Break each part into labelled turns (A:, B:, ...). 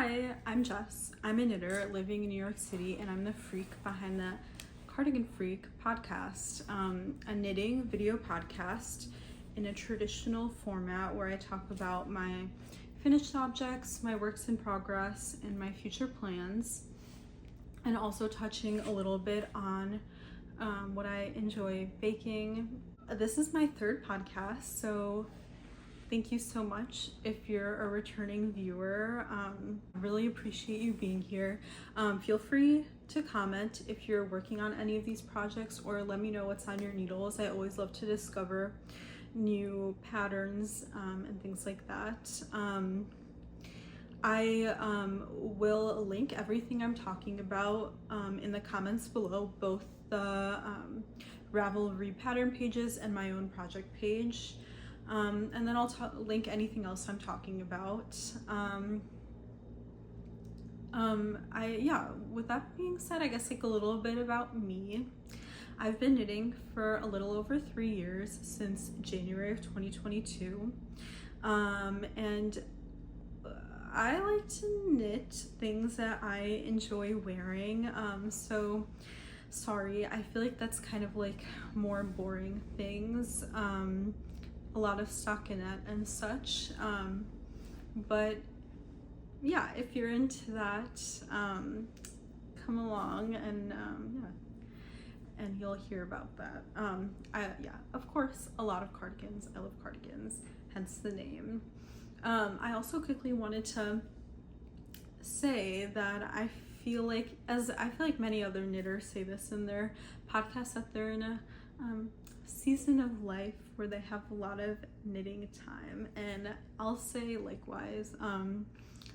A: Hi, I'm Jess. I'm a knitter living in New York City, and I'm the freak behind the Cardigan Freak podcast, a knitting video podcast in a traditional format where I talk about my finished objects, my works in progress, and my future plans, and also touching a little bit on what I enjoy baking. This is my third podcast, so thank you so much if you're a returning viewer. I really appreciate you being here. Feel free to comment if you're working on any of these projects, or let me know what's on your needles. I always love to discover new patterns and things like that. I will link everything I'm talking about in the comments below, both the Ravelry pattern pages and my own project page. And then I'll link anything else I'm talking about. With that being said, I guess like a little bit about me. I've been knitting for a little over 3 years, since January of 2022. And I like to knit things that I enjoy wearing. So sorry, I feel like that's kind of like more boring things. A lot of stockinette and such, but yeah, if you're into that, come along and and you'll hear about that. Of course, a lot of cardigans. I love cardigans, hence the name. I also quickly wanted to say that I feel like many other knitters say this in their podcasts, that they're in a season of life where they have a lot of knitting time, and I'll say likewise.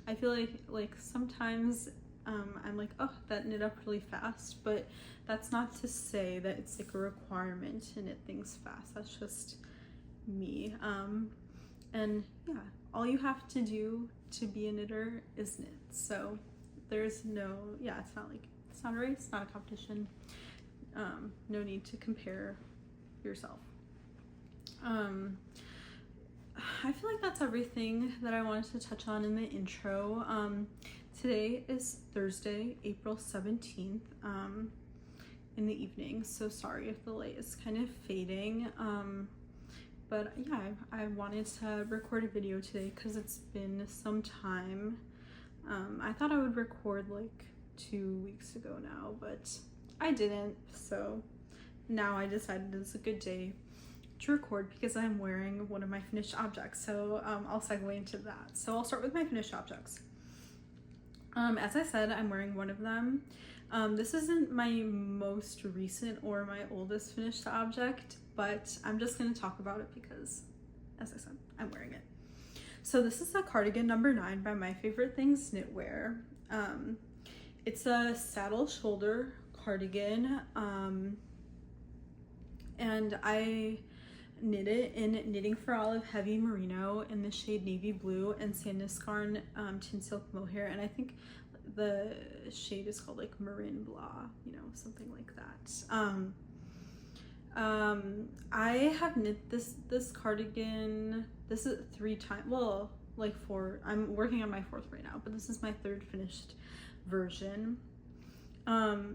A: I feel like sometimes I'm like, oh, that knit up really fast, but that's not to say that it's like a requirement to knit things fast. That's just me. And yeah, all you have to do to be a knitter is knit. So there's no, it's not a race, it's not a competition. No need to compare yourself. I feel like that's everything that I wanted to touch on in the intro. Today is Thursday, April 17th, in the evening, so sorry if the light is kind of fading. But yeah, I wanted to record a video today because it's been some time. I thought I would record like 2 weeks ago now, but I didn't, so now I decided it's a good day to record because I'm wearing one of my finished objects. So I'll segue into that. So I'll start with my finished objects. As I said, I'm wearing one of them. This isn't my most recent or my oldest finished object, but I'm just going to talk about it because, as I said, I'm wearing it. So this is a cardigan number 9 by My Favorite Things Knitwear. It's a saddle shoulder cardigan, and I knit it in Knitting for Olive Heavy Merino in the shade Navy Blue and Sandnesgarn Tin Silk Mohair, and I think the shade is called like Marin Blah, something like that. I have knit this cardigan, this is 3 times, well, like 4, I'm working on my 4th right now, but this is my 3rd finished version.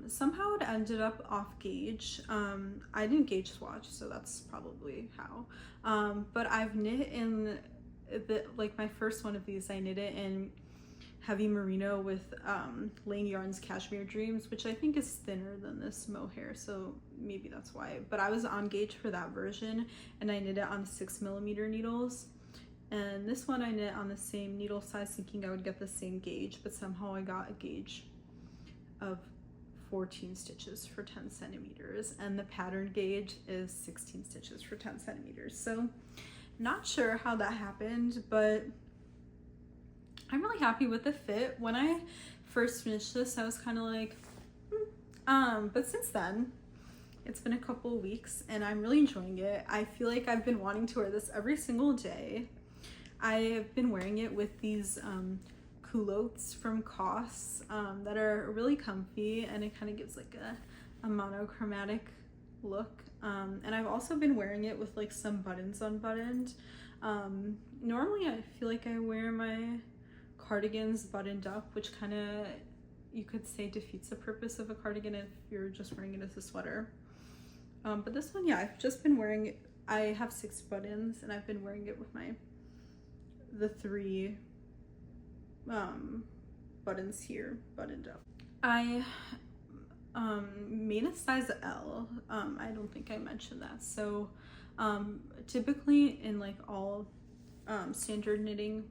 A: Somehow it ended up off gauge. I didn't gauge swatch, so that's probably how. But I've knit in my first one of these, I knit it in Heavy Merino with Lane Yarn's Cashmere Dreams, which I think is thinner than this mohair, so maybe that's why. But I was on gauge for that version, and I knit it on 6mm needles. And this one I knit on the same needle size, thinking I would get the same gauge, but somehow I got a gauge of 14 stitches for 10 centimeters, and the pattern gauge is 16 stitches for 10 centimeters. So not sure how that happened, but I'm really happy with the fit. When I first finished this, I was kind of like, but since then, it's been a couple weeks and I'm really enjoying it. I feel like I've been wanting to wear this every single day. I've been wearing it with these culottes from COS that are really comfy, and it kind of gives like a monochromatic look. And I've also been wearing it with like some buttons unbuttoned. Normally I feel like I wear my cardigans buttoned up, which kind of, you could say, defeats the purpose of a cardigan if you're just wearing it as a sweater. But this one, yeah, I've just been wearing it. I have 6 buttons, and I've been wearing it with the 3 buttons here buttoned up. I made a size L. I don't think I mentioned that. So typically in like all standard knitting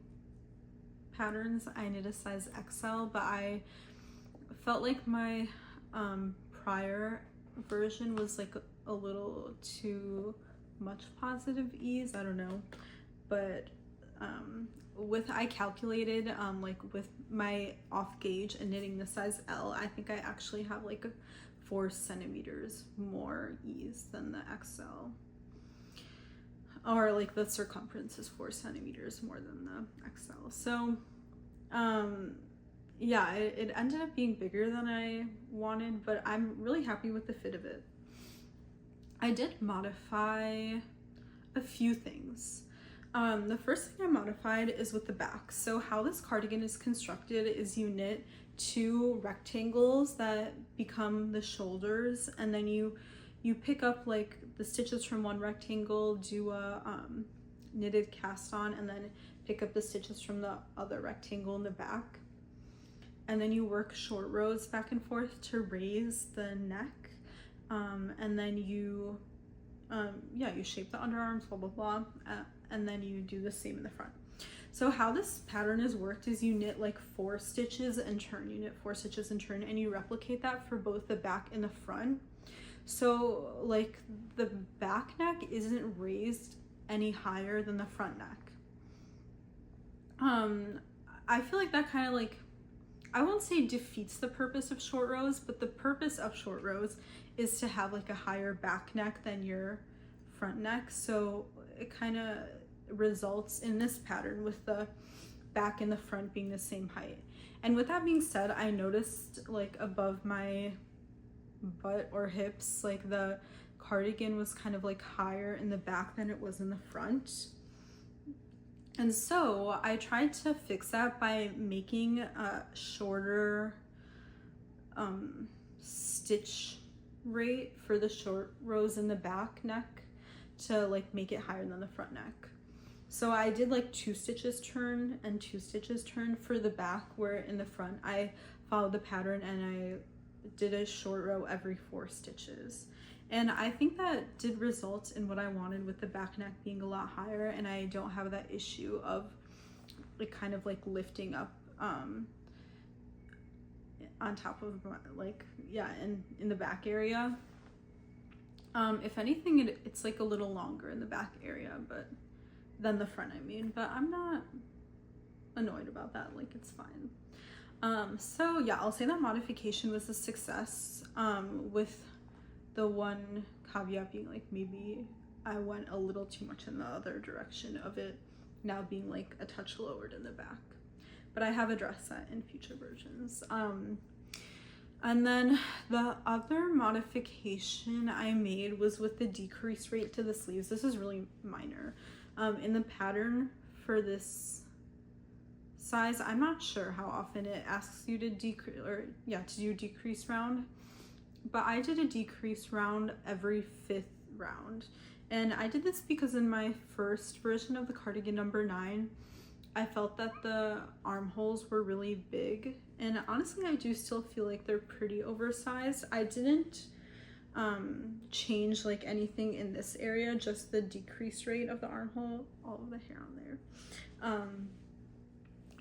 A: patterns, I knit a size XL, but I felt like my prior version was like a little too much positive ease. I don't know, but I calculated like with my off gauge and knitting the size L, I think I actually have like 4 centimeters more ease than the XL, or like the circumference is 4 centimeters more than the XL. So yeah, it ended up being bigger than I wanted, but I'm really happy with the fit of it. I did modify a few things. The first thing I modified is with the back. So how this cardigan is constructed is you knit 2 rectangles that become the shoulders, and then you pick up like the stitches from one rectangle, do a knitted cast on, and then pick up the stitches from the other rectangle in the back. And then you work short rows back and forth to raise the neck. And then you shape the underarms, blah, blah, blah. And then you do the same in the front. So how this pattern is worked is you knit like 4 stitches and turn. You knit 4 stitches and turn, and you replicate that for both the back and the front. So like the back neck isn't raised any higher than the front neck. I feel like that kind of like, I won't say defeats the purpose of short rows, but the purpose of short rows is to have like a higher back neck than your front neck. So it kind of results in this pattern with the back and the front being the same height. And with that being said, I noticed like above my butt or hips, like the cardigan was kind of like higher in the back than it was in the front. And so I tried to fix that by making a shorter stitch rate for the short rows in the back neck to like make it higher than the front neck. So I did like 2 stitches turn and 2 stitches turn for the back, where in the front I followed the pattern and I did a short row every 4 stitches. And I think that did result in what I wanted with the back neck being a lot higher, and I don't have that issue of like kind of like lifting up on top of my, like, yeah, in the back area. If anything, it's like a little longer in the back area, but than the front, I mean, but I'm not annoyed about that. Like, it's fine. So yeah, I'll say that modification was a success, with the one caveat being like maybe I went a little too much in the other direction of it now being like a touch lowered in the back, but I have addressed that in future versions. And then the other modification I made was with the decrease rate to the sleeves. This is really minor. In the pattern for this size, I'm not sure how often it asks you to do decrease round, but I did a decrease round every 5th round. And I did this because in my first version of the cardigan number 9, I felt that the armholes were really big, and honestly I do still feel like they're pretty oversized. I didn't change like anything in this area, just the decrease rate of the armhole, all of the hair on there.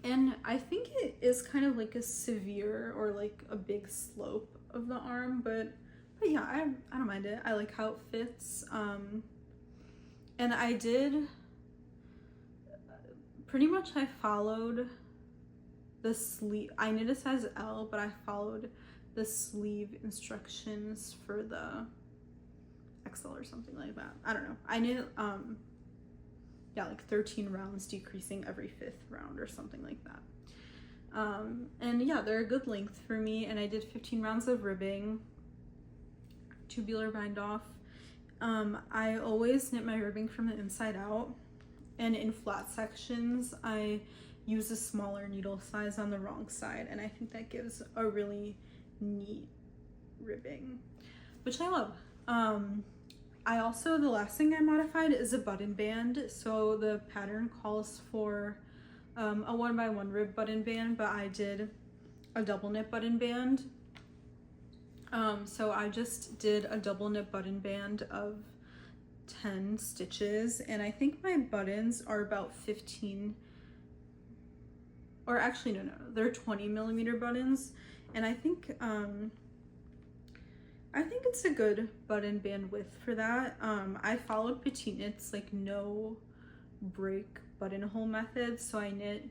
A: And I think it is kind of like a severe or like a big slope of the arm, but yeah, I don't mind it. I like how it fits. And I did pretty much, I followed the sleeve. I knit a size L, but I followed the sleeve instructions for the XL or something like that. I don't know. I knit like 13 rounds, decreasing every 5th round or something like that. And yeah, they're a good length for me, and I did 15 rounds of ribbing, tubular bind off. I always knit my ribbing from the inside out, and in flat sections I use a smaller needle size on the wrong side, and I think that gives a really neat ribbing, which I love. I also, the last thing I modified is a button band. So the pattern calls for a 1x1 rib button band, but I did a double knit button band. So I just did a double knit button band of 10 stitches, and I think my buttons are about 15, or actually no, they're 20 millimeter buttons, and I think it's a good button band width for that. I followed Petite Knit's like no break buttonhole method, so I knit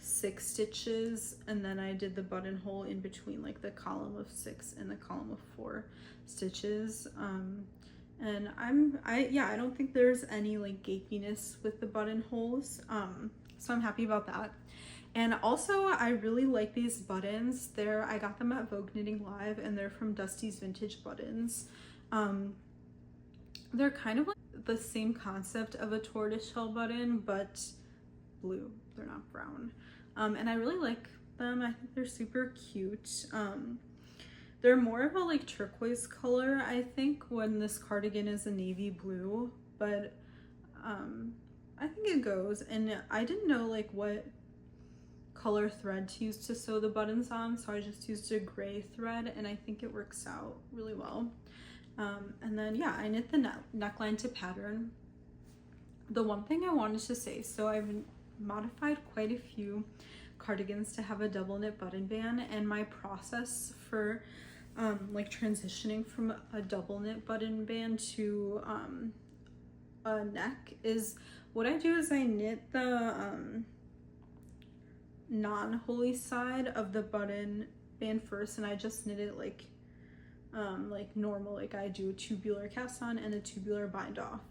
A: 6 stitches, and then I did the buttonhole in between like the column of 6 and the column of 4 stitches. And I don't think there's any like gapiness with the buttonholes, so I'm happy about that. And also, I really like these buttons. I got them at Vogue Knitting Live, and they're from Dusty's Vintage Buttons. They're kind of like the same concept of a tortoiseshell button, but blue. They're not brown. And I really like them. I think they're super cute. They're more of a like turquoise color, I think, when this cardigan is a navy blue, but I think it goes. And I didn't know like what color thread to use to sew the buttons on, so I just used a gray thread, and I think it works out really well. And then yeah, I knit the neckline to pattern. The one thing I wanted to say, so I've modified quite a few cardigans to have a double knit button band, and my process for like transitioning from a double knit button band to a neck is, what I do is I knit the non-holy side of the button band first, and I just knit it like normal, like I do a tubular cast on and a tubular bind off,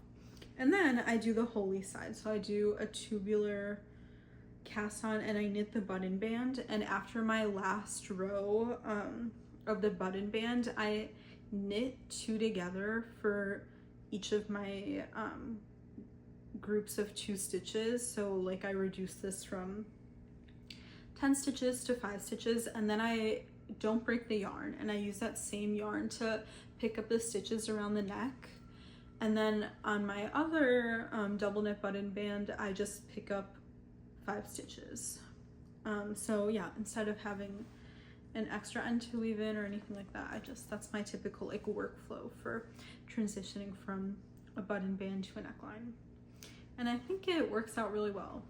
A: and then I do the holy side, so I do a tubular cast on and I knit the button band, and after my last row of the button band, I knit 2 together for each of my groups of 2 stitches. So like I reduced this from 10 stitches to 5 stitches, and then I don't break the yarn, and I use that same yarn to pick up the stitches around the neck. And then on my other double knit button band, I just pick up 5 stitches. So yeah, instead of having an extra end to weave in or anything like that, that's my typical like workflow for transitioning from a button band to a neckline, and I think it works out really well.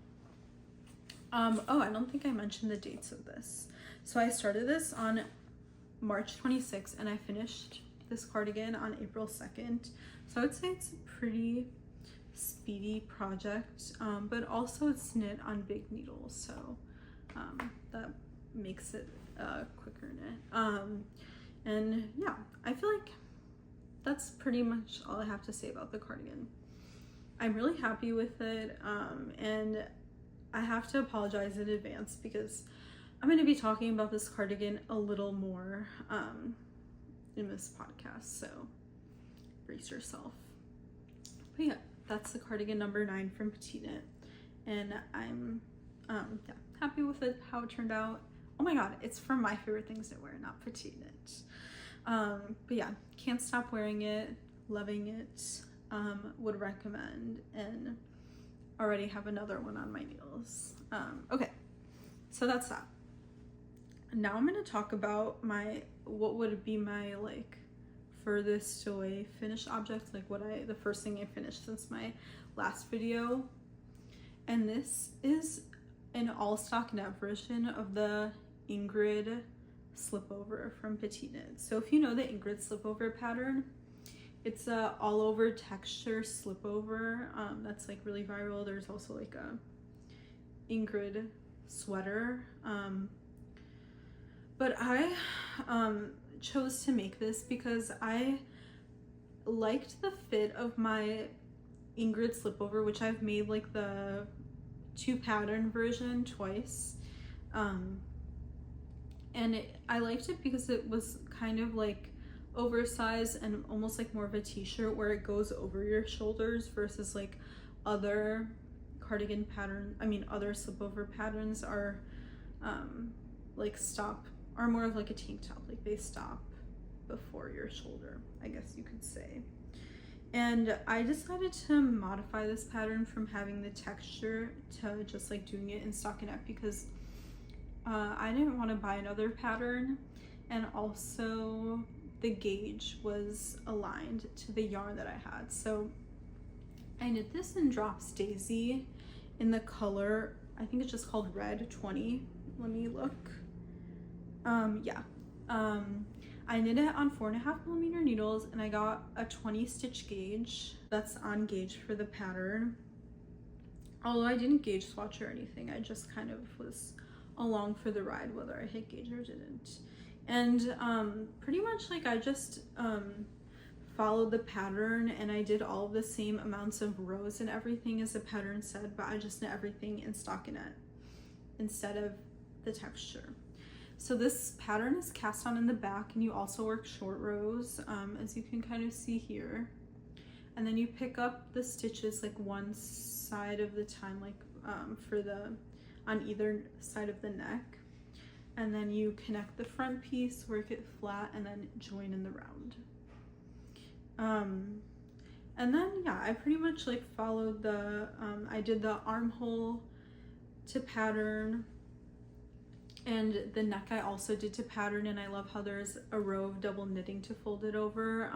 A: Oh, I don't think I mentioned the dates of this. So I started this on March 26th, and I finished this cardigan on April 2nd. So I would say it's a pretty speedy project, but also it's knit on big needles, so that makes it a quicker knit. And yeah, I feel like that's pretty much all I have to say about the cardigan. I'm really happy with it, and I have to apologize in advance because I'm going to be talking about this cardigan a little more in this podcast, so brace yourself. But yeah, that's the cardigan number 9 from Petite Knit, and I'm yeah, happy with it, how it turned out. Oh my god, it's from my favorite things to wear, not Petite Knit. But yeah, can't stop wearing it, loving it, would recommend, and already have another one on my needles. Okay, so that's that. Now I'm going to talk about what would be my like furthest away finished object, like the first thing I finished since my last video. And this is an all stock net version of the Ingrid Slipover from Petite Knit. So if you know the Ingrid Slipover pattern, it's a all over texture slipover that's like really viral. There's also like a Ingrid sweater, but I chose to make this because I liked the fit of my Ingrid Slipover, which I've made like the 2 pattern version twice, and I liked it because it was kind of like oversized and almost like more of a t-shirt where it goes over your shoulders versus like other cardigan pattern, other slipover patterns are like are more of like a tank top, like they stop before your shoulder, I guess you could say. And I decided to modify this pattern from having the texture to just like doing it in stockinette, because I didn't want to buy another pattern, and also the gauge was aligned to the yarn that I had. So I knit this in Drops Daisy in the color, I think it's just called Red 20. Let me look. I knit it on 4.5mm needles, and I got a 20 stitch gauge that's on gauge for the pattern. Although I didn't gauge swatch or anything, I just kind of was along for the ride whether I hit gauge or didn't. And pretty much like I just followed the pattern, and I did all of the same amounts of rows and everything as the pattern said, but I just knit everything in stockinette instead of the texture. So this pattern is cast on in the back, and you also work short rows, as you can kind of see here. And then you pick up the stitches like one side of the time, like on either side of the neck. And then you connect the front piece, work it flat, and then join in the round. And then yeah, I pretty much like followed the, I did the armhole to pattern, and the neck I also did to pattern, and I love how there's a row of double knitting to fold it over.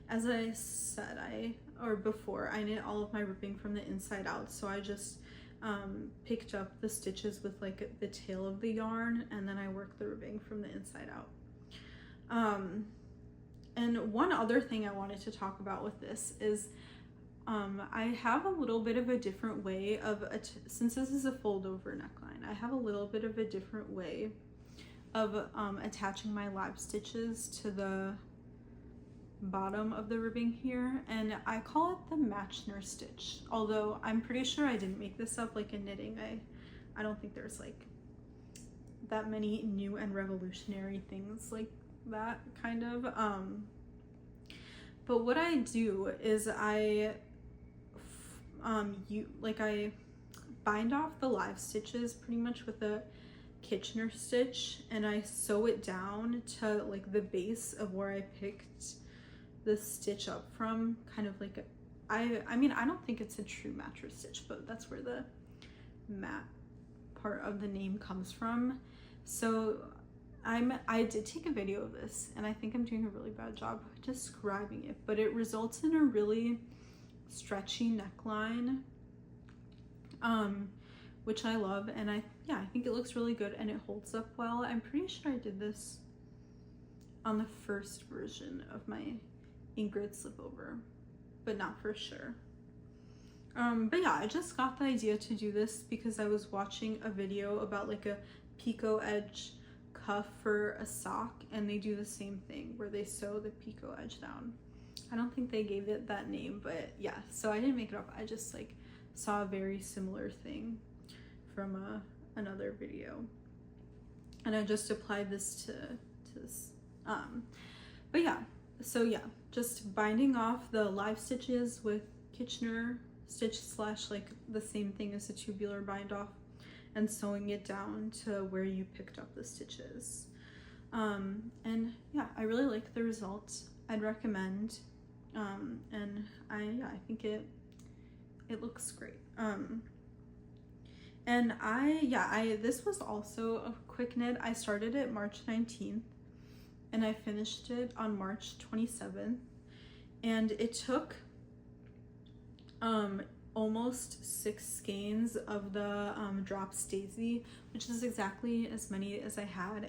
A: As I said, before, I knit all of my ribbing from the inside out, so I just picked up the stitches with like the tail of the yarn, and then I worked the ribbing from the inside out. And one other thing I wanted to talk about with this is I have a little bit of a different way of, since this is a fold over neckline, I have a little bit of a different way of attaching my live stitches to the bottom of the ribbing here, and I call it the Matchner stitch. Although I'm pretty sure I didn't make this up like in knitting. I don't think there's like that many new and revolutionary things like that kind of. But what I do is I bind off the live stitches pretty much with a Kitchener stitch, and I sew it down to like the base of where I picked the stitch up from, kind of like I mean I don't think it's a true mattress stitch, but that's where the mat part of the name comes from. So I did take a video of this, and I think I'm doing a really bad job describing it, but it results in a really stretchy neckline, which I love, and I think it looks really good and it holds up well. I'm pretty sure I did this on the first version of my Ingrid Slipover, but not for sure. But yeah, I just got the idea to do this because I was watching a video about like a picot edge cuff for a sock, and they do the same thing where they sew the picot edge down. I don't think they gave it that name, but yeah, so I didn't make it up. I just like saw a very similar thing from another video, and I just applied this to this. But yeah, so yeah, just binding off the live stitches with Kitchener stitch slash like the same thing as a tubular bind off, and sewing it down to where you picked up the stitches. And yeah, I really like the results. I'd recommend, and I think it looks great. And this was also a quick knit. I started it March 19th and I finished it on March 27th, and it took almost 6 skeins of the Drops Daisy, which is exactly as many as I had.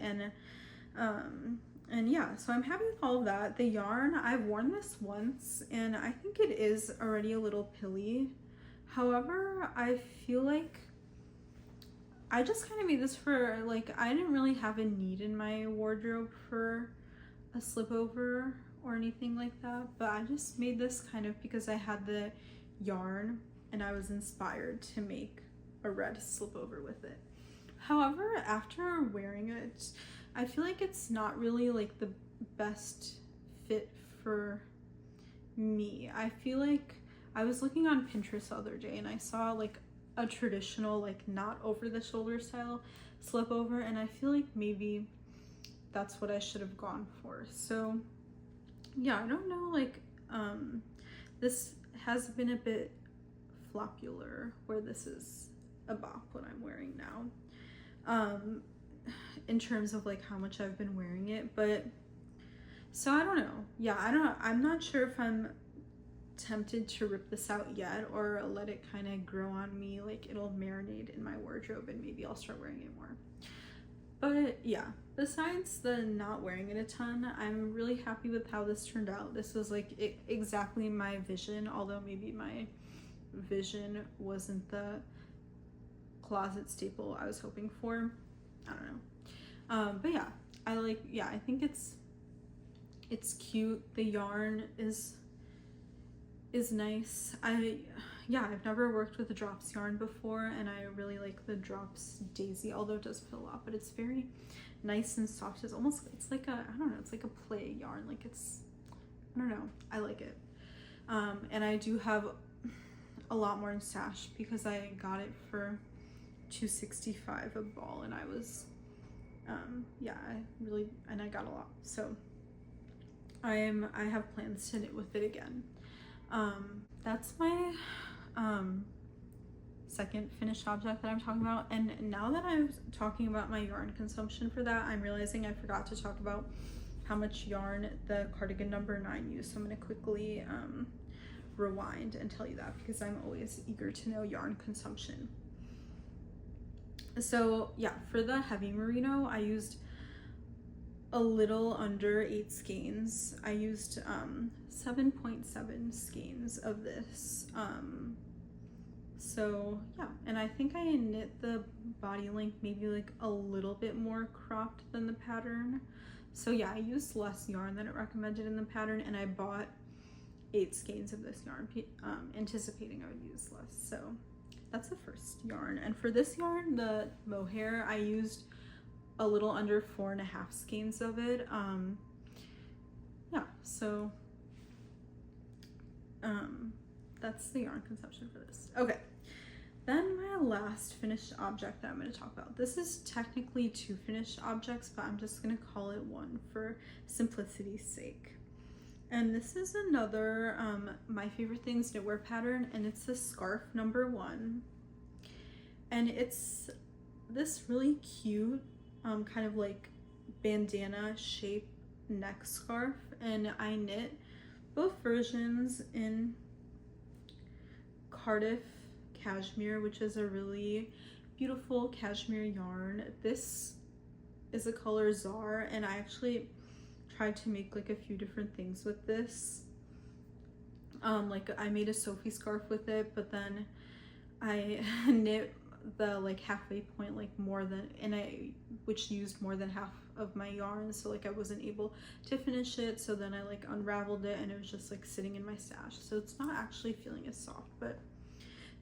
A: And yeah, so I'm happy with all of that. The yarn, I've worn this once and I think it is already a little pilly. However, I feel like I just kind of made this for like, I didn't really have a need in my wardrobe for a slipover or anything like that, but I just made this kind of because I had the yarn and I was inspired to make a red slipover with it. However, after wearing it, I feel like it's not really like the best fit for me. I feel like I was looking on Pinterest the other day and I saw like a traditional like not over the shoulder style slip over, and I feel like maybe that's what I should have gone for. So yeah, I don't know, like this has been a bit floppular where this is a bop what I'm wearing now, in terms of like how much I've been wearing it. But so I don't know. Yeah, I'm not sure if I'm tempted to rip this out yet or let it kind of grow on me, like it'll marinate in my wardrobe and maybe I'll start wearing it more. But yeah, besides the not wearing it a ton, I'm really happy with how this turned out. This was like exactly my vision, although maybe my vision wasn't the closet staple I was hoping for. I don't know. But yeah, I think it's cute. The yarn is nice. I've never worked with a drops yarn before, and I really like the drops daisy, although it does put a lot, but it's very nice and soft. It's like a, I don't know, it's like a play yarn. Like I don't know, I like it. And I do have a lot more in stash because I got it for $2.65 a ball, and I was, I got a lot. So I have plans to knit with it again. That's my second finished object that I'm talking about. And now that I'm talking about my yarn consumption for that, I'm realizing I forgot to talk about how much yarn the cardigan number 9 used. So I'm going to quickly rewind and tell you that because I'm always eager to know yarn consumption. So yeah, for the heavy merino, I used a little under 8 skeins. I used 7.7 skeins of this. So yeah, and I think I knit the body length maybe like a little bit more cropped than the pattern. So yeah, I used less yarn than it recommended in the pattern, and I bought 8 skeins of this yarn, anticipating I would use less. So that's the first yarn. And for this yarn, the mohair, I used a little under 4.5 skeins of it. Yeah, so that's the yarn consumption for this. Okay, then my last finished object that I'm going to talk about. This is technically 2 finished objects, but I'm just going to call it one for simplicity's sake. And this is another My Favorite Things knitwear pattern, and it's the scarf number 1. And it's this really cute kind of like bandana shape neck scarf, and I knit both versions in Cardiff cashmere, which is a really beautiful cashmere yarn. This is a color Czar, and I actually tried to make like a few different things with this. Like I made a Sophie scarf with it, but then I knit the like halfway point like more than, which used more than half of my yarn, so like I wasn't able to finish it, so then I like unraveled it and it was just like sitting in my stash, so it's not actually feeling as soft. But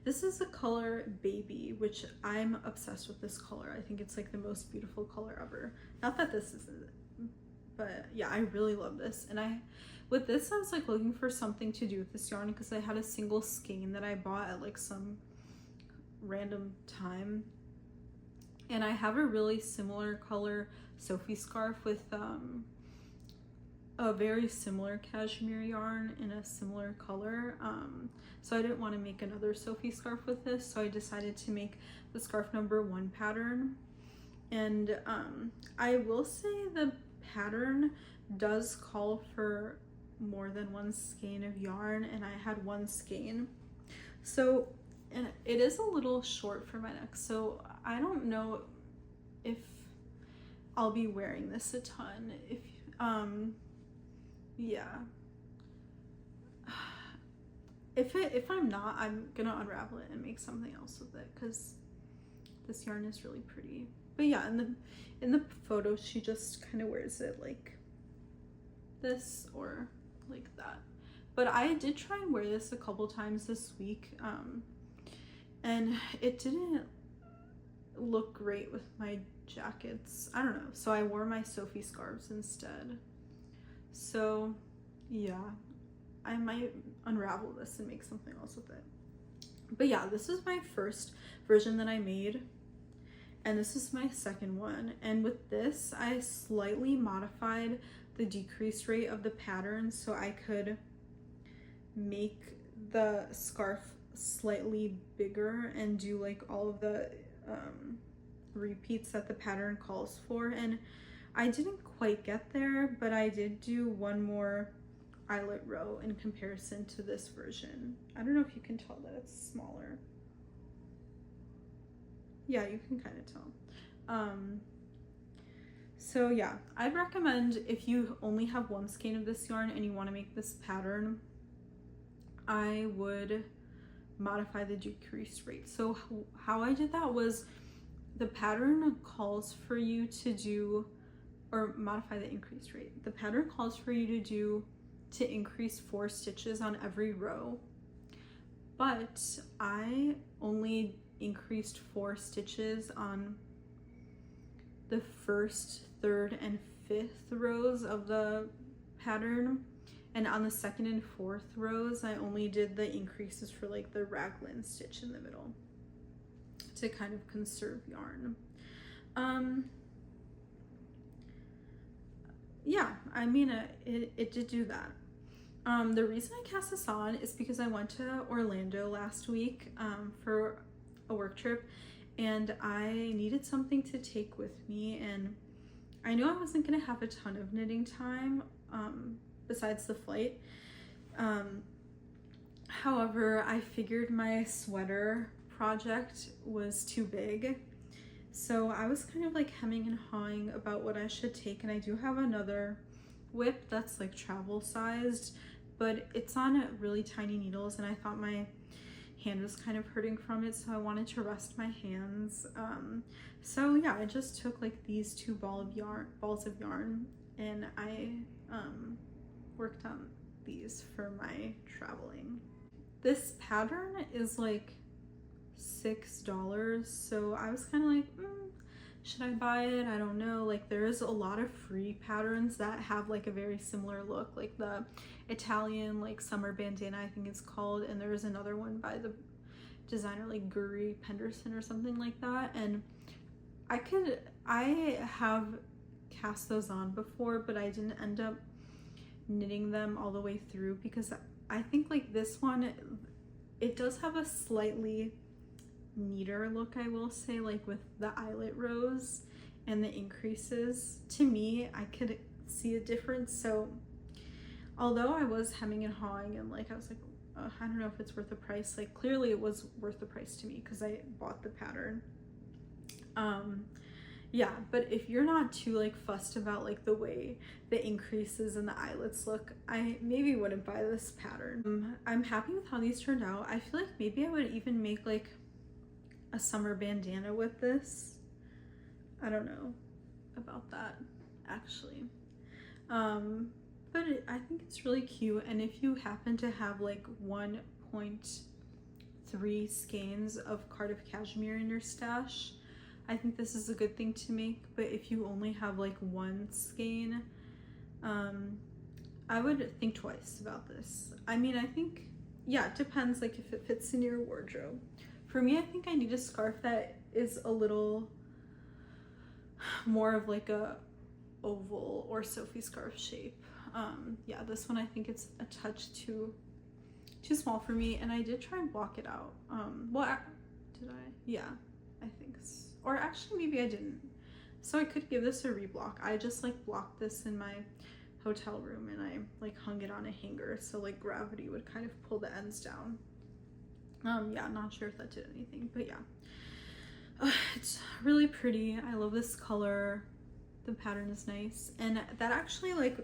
A: this is the color Baby, which I'm obsessed with this color. I think it's like the most beautiful color ever. Not that this isn't, but yeah, I really love this. And with this I was like looking for something to do with this yarn because I had a single skein that I bought at like some random time, and I have a really similar color Sophie scarf with a very similar cashmere yarn in a similar color, so I didn't want to make another Sophie scarf with this, so I decided to make the scarf number 1 pattern. And I will say the pattern does call for more than 1 skein of yarn, and I had 1 skein, so, and it is a little short for my neck, so I don't know if I'll be wearing this a ton. If yeah, if I'm not, I'm gonna unravel it and make something else with it because this yarn is really pretty. But yeah, in the photo she just kind of wears it like this or like that. But I did try and wear this a couple times this week, and it didn't look great with my jackets. I don't know, so I wore my Sophie scarves instead. So yeah, I might unravel this and make something else with it. But yeah, this is my first version that I made, and this is my second one. And with this, I slightly modified the decrease rate of the pattern so I could make the scarf slightly bigger and do like all of the repeats that the pattern calls for. And I didn't quite get there, but I did do one more eyelet row in comparison to this version. I don't know if you can tell that it's smaller. Yeah, you can kind of tell. So yeah, I'd recommend, if you only have one skein of this yarn and you want to make this pattern, I would modify the decrease rate. So how I did that was, the pattern calls for you to do, or modify the increase rate. The pattern calls for you to increase 4 stitches on every row, but I only increased 4 stitches on the first, third, and fifth rows of the pattern, and on the second and fourth rows I only did the increases for like the raglan stitch in the middle to kind of conserve yarn. Yeah, I mean, it did do that. The reason I cast this on is because I went to Orlando last week for a work trip, and I needed something to take with me, and I knew I wasn't gonna have a ton of knitting time besides the flight. However, I figured my sweater project was too big, so I was kind of like hemming and hawing about what I should take. And I do have another whip that's like travel sized, but it's on really tiny needles, and I thought my hand was kind of hurting from it, so I wanted to rest my hands. So yeah, I just took like these 2 balls of yarn, and I worked on these for my traveling. This pattern is like $6, so I was kind of like, should I buy it? I don't know. Like, there's a lot of free patterns that have like a very similar look, like the Italian like summer bandana, I think it's called, and there's another one by the designer like Guri Penderson or something like that. And I have cast those on before, but I didn't end up knitting them all the way through, because I think like this one, it does have a slightly neater look, I will say, like with the eyelet rows and the increases. To me, I could see a difference. So although I was hemming and hawing and like I was like, I don't know if it's worth the price, like clearly it was worth the price to me because I bought the pattern. Yeah, but if you're not too like fussed about like the way the increases and the eyelets look, I maybe wouldn't buy this pattern. I'm happy with how these turned out. I feel like maybe I would even make like a summer bandana with this. I don't know about that actually. But I think it's really cute, and if you happen to have like 1.3 skeins of Cardiff cashmere in your stash, I think this is a good thing to make. But if you only have like 1 skein, I would think twice about this. I mean, I think, yeah, it depends like if it fits in your wardrobe. For me, I think I need a scarf that is a little more of like a oval or Sophie scarf shape. Yeah, this one I think it's a touch too small for me, and I did try and block it out. Well, did I? Yeah, I think so. Or actually maybe I didn't. So I could give this a reblock. I just like blocked this in my hotel room, and I like hung it on a hanger so like gravity would kind of pull the ends down. Yeah, not sure if that did anything, but yeah. It's really pretty. I love this color. The pattern is nice, and that actually like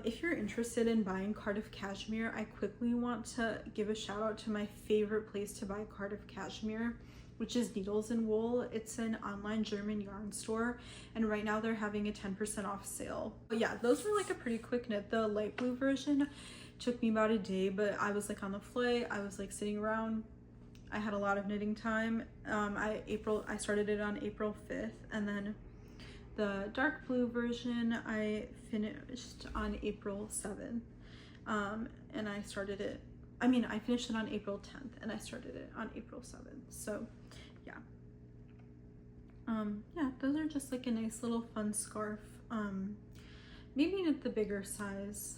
A: if you're interested in buying Cardiff cashmere, I quickly want to give a shout out to my favorite place to buy Cardiff cashmere, which is Needles and Wool. It's an online German yarn store, and right now they're having a 10% off sale. But yeah, those were like a pretty quick knit. The light blue version took me about a day, but I was like on the flight, I was like sitting around, I had a lot of knitting time. I started it on April 5th, and then the dark blue version I finished on April 7th. And I started it, I finished it on April 10th and I started it on April 7th. So yeah. Yeah, those are just like a nice little fun scarf. Maybe not the bigger size,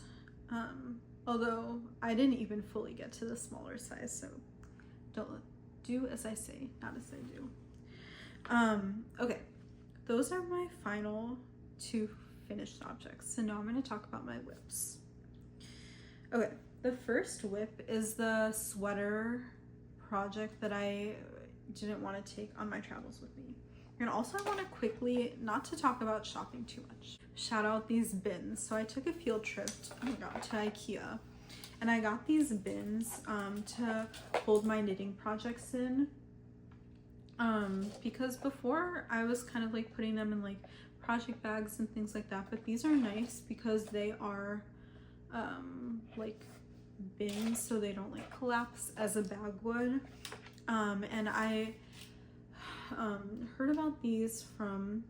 A: although I didn't even fully get to the smaller size, so don't do as I say, not as I do. Okay, those are my final 2 finished objects. So now I'm going to talk about my whips. Okay, the first whip is the sweater project that I didn't want to take on my travels with me. And also I want to quickly, not to talk about shopping too much, shout out these bins. So I took a field trip to IKEA, and I got these bins to hold my knitting projects in, because before I was kind of like putting them in like project bags and things like that, but these are nice because they are like bins, so they don't like collapse as a bag would. And I heard about these from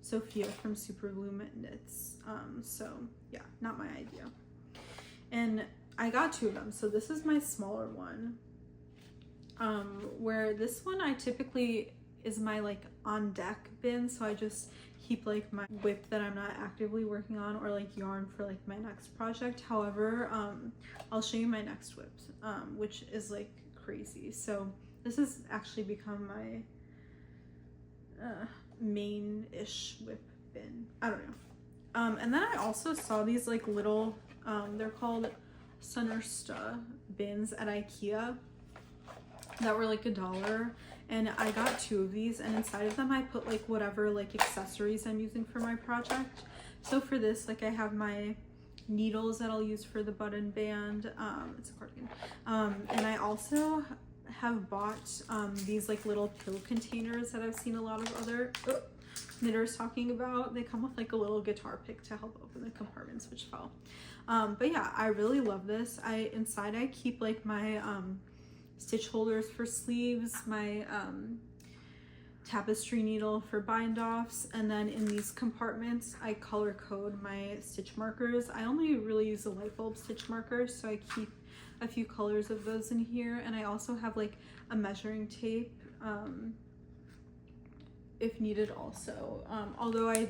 A: Sophia from Super Bloom Knits. So yeah, not my idea. And I got 2 of them. So this is my smaller one, where this one I typically is my like on deck bin. So I just keep like my whip that I'm not actively working on, or like yarn for like my next project. However, I'll show you my next whip, which is like crazy. So this has actually become my main-ish whip bin. I don't know. And then I also saw these like little, they're called Sunnersta bins at IKEA that were like $1. And I got 2 of these, and inside of them I put like whatever like accessories I'm using for my project. So for this, like I have my needles that I'll use for the button band. It's a cardigan. And I also have bought these like little pill containers that I've seen a lot of other knitters talking about. They come with like a little guitar pick to help open the compartments, which fell. But yeah, I really love this. Inside I keep like my stitch holders for sleeves, my tapestry needle for bind offs, and then in these compartments I color code my stitch markers. I only really use a light bulb stitch marker, so I keep a few colors of those in here. And I also have like a measuring tape if needed also, although I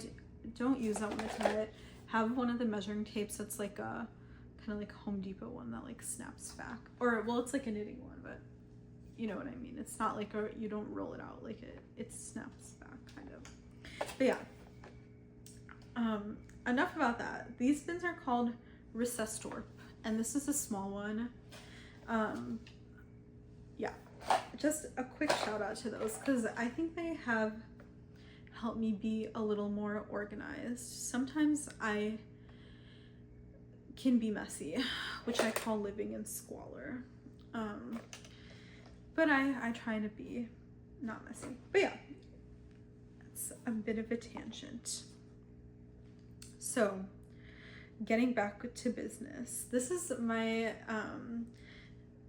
A: don't use that one a ton. I have one of the measuring tapes that's like a kind of like a Home Depot one that like snaps back, or well, it's like a knitting one, but you know what I mean. It's not like you don't roll it out, like it snaps back kind of. But yeah, enough about that. These bins are called Recesstorp, and this is a small one. Yeah, just a quick shout out to those because I think they have helped me be a little more organized. Sometimes I can be messy, which I call living in squalor. But I try to be not messy. But yeah, it's a bit of a tangent. So getting back to business, this is my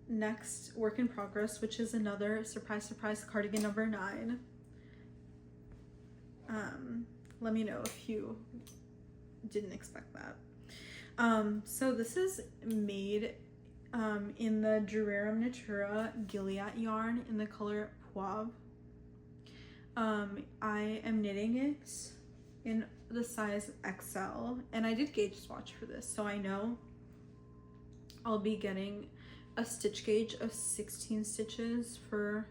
A: next work in progress, which is another surprise cardigan number 9. Let me know if you didn't expect that. So this is made in the Durarium Natura Gilead yarn in the color Poivre. I am knitting it in the size XL, and I did gauge swatch for this, so I know I'll be getting a stitch gauge of 16 stitches for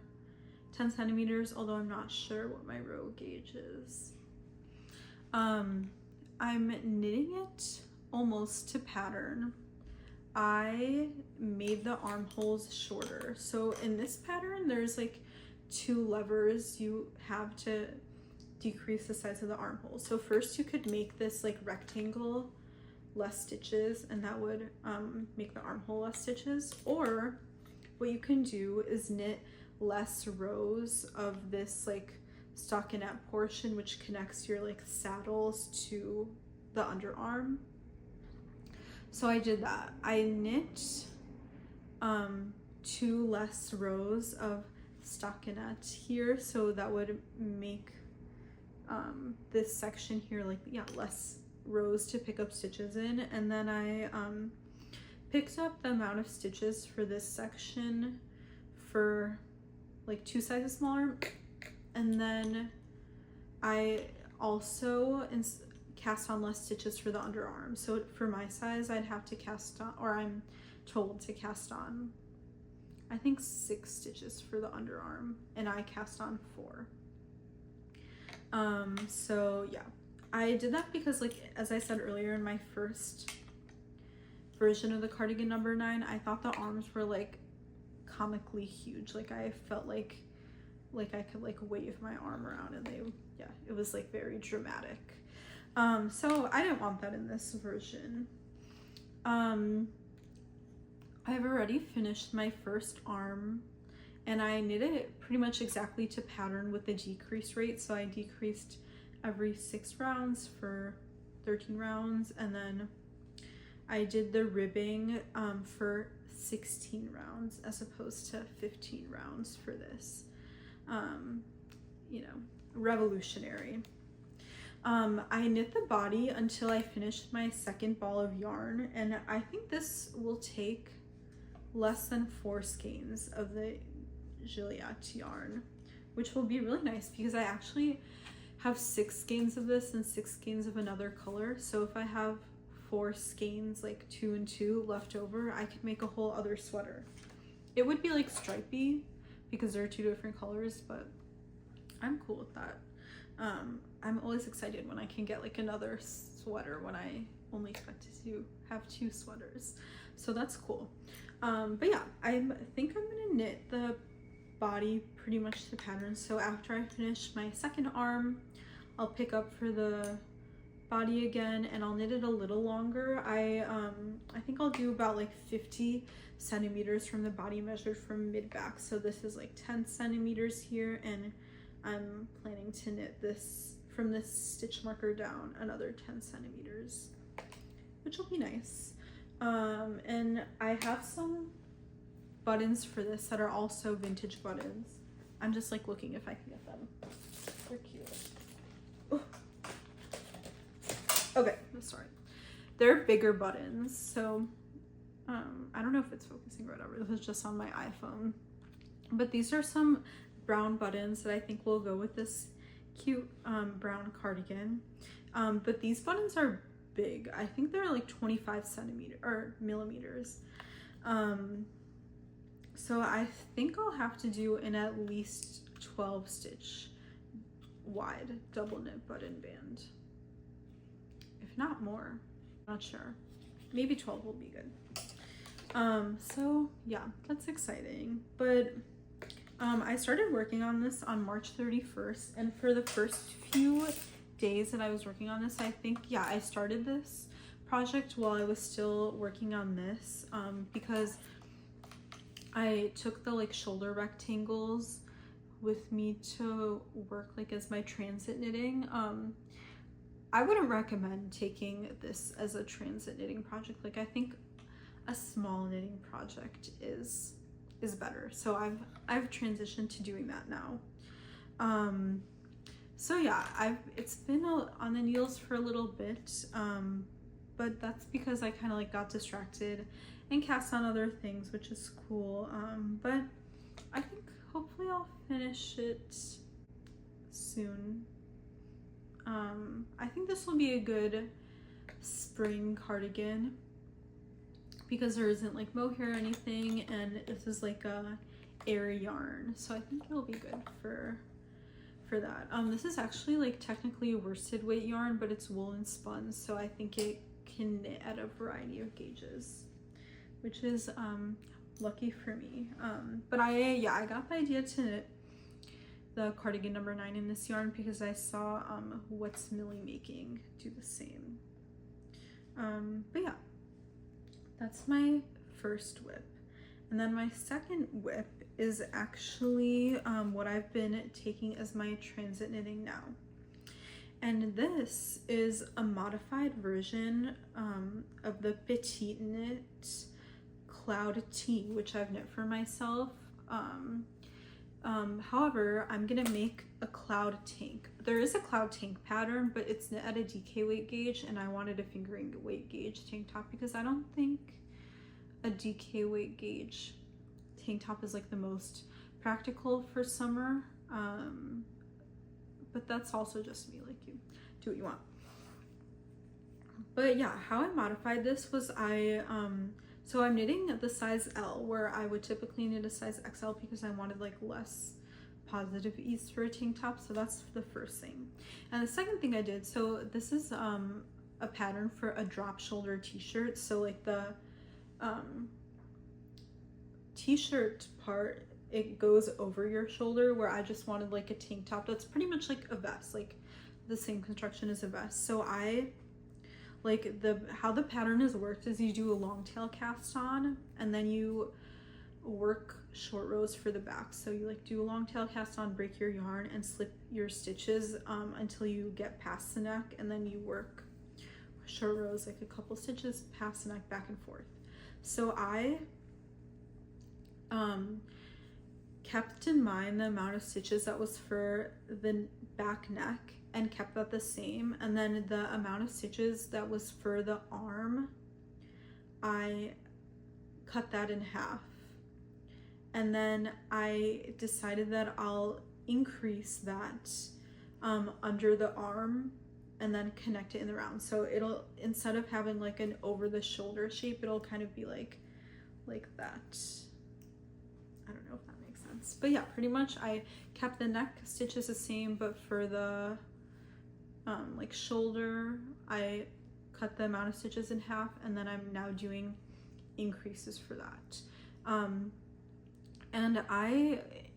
A: 10 centimeters, although I'm not sure what my row gauge is. I'm knitting it almost to pattern. I made the armholes shorter. So in this pattern, there's like 2 levers you have to decrease the size of the armholes. So first you could make this like rectangle less stitches, and that would make the armhole less stitches. Or what you can do is knit less rows of this like stockinette portion, which connects your like saddles to the underarm. So I did that. I knit 2 less rows of stockinette here, so that would make this section here like, yeah, less rows to pick up stitches in. And then I picked up the amount of stitches for this section for like 2 sizes smaller, and then I also cast on less stitches for the underarm. So for my size, I'd have to cast on, or I'm told to cast on, I think 6 stitches for the underarm, and I cast on 4. So yeah, I did that because, like, as I said earlier, in my first version of the cardigan number 9, I thought the arms were like comically huge. Like I felt like I could like wave my arm around, and it was like very dramatic. So I didn't want that in this version. I've already finished my first arm, and I knit it pretty much exactly to pattern with the decrease rate. So I decreased every 6 rounds for 13 rounds, and then I did the ribbing for 16 rounds as opposed to 15 rounds for this. You know, revolutionary. I knit the body until I finished my second ball of yarn, and I think this will take less than 4 skeins of the Gilliatt yarn, which will be really nice because I actually have 6 skeins of this and 6 skeins of another color. So if I have 4 skeins, like 2 and 2 left over, I could make a whole other sweater. It would be like stripy because they're 2 different colors, but I'm cool with that. I'm always excited when I can get like another sweater when I only expect to have 2 sweaters. So that's cool. But yeah, I think I'm gonna knit the body pretty much to pattern. So after I finish my second arm, I'll pick up for the body again, and I'll knit it a little longer. I think I'll do about like 50 centimeters from the body measured from mid back. So this is like 10 centimeters here, and I'm planning to knit this from this stitch marker down another 10 centimeters, which will be nice. And I have some buttons for this that are also vintage buttons. I'm just like looking if I can get them. They're cute. Ooh. Okay, I'm sorry. They're bigger buttons, so I don't know if it's focusing or whatever. This is just on my iPhone. But these are some brown buttons that I think will go with this cute brown cardigan. But these buttons are big. I think they're like 25 millimeters. So I think I'll have to do an at least 12 stitch wide double knit button band, if not more. Not sure. Maybe 12 will be good. So yeah, that's exciting. But I started working on this on March 31st, and for the first few days that I was working on this, I think, yeah, I started this project while I was still working on this, because I took the like shoulder rectangles with me to work like as my transit knitting. I wouldn't recommend taking this as a transit knitting project. Like I think a small knitting project is better. So I've transitioned to doing that now. So yeah, it's been on the needles for a little bit, but that's because I kind of like got distracted and cast on other things, which is cool. But I think hopefully I'll finish it soon. I think this will be a good spring cardigan because there isn't like mohair or anything, and this is like a airy yarn, so I think it'll be good for that. This is actually like technically a worsted weight yarn, but it's woolen spun, so I think it can knit at a variety of gauges, which is lucky for me. But I got the idea to knit the cardigan number 9 in this yarn because I saw What's Millie Making do the same. But yeah, that's my first whip. And then my second whip is actually what I've been taking as my transit knitting now. And this is a modified version of the Petite Knit Cloud Tee, which I've knit for myself. However, I'm gonna make a cloud tank. There is a cloud tank pattern, but it's knit at a DK weight gauge, and I wanted a fingering weight gauge tank top because I don't think a DK weight gauge tank top is like the most practical for summer, but that's also just me, like you do what you want. But yeah, how I modified this was so I'm knitting at the size L, where I would typically knit a size XL because I wanted like less positive ease for a tank top. So that's the first thing. And the second thing I did, so this is a pattern for a drop shoulder t-shirt. So like the t-shirt part, it goes over your shoulder, where I just wanted like a tank top that's pretty much like a vest, like the same construction as a vest. So I like how the pattern is worked is you do a long tail cast on, and then you work short rows for the back. So you like do a long tail cast on, break your yarn, and slip your stitches until you get past the neck, and then you work short rows, like a couple stitches past the neck, back and forth. So I kept in mind the amount of stitches that was for the back neck and kept that the same, and then the amount of stitches that was for the arm, I cut that in half. And then I decided that I'll increase that under the arm and then connect it in the round. So it'll, instead of having like an over the shoulder shape, it'll kind of be like that. I don't know if that makes sense, but yeah, pretty much I kept the neck stitches the same, but for the like shoulder, I cut the amount of stitches in half, and then I'm now doing increases for that. And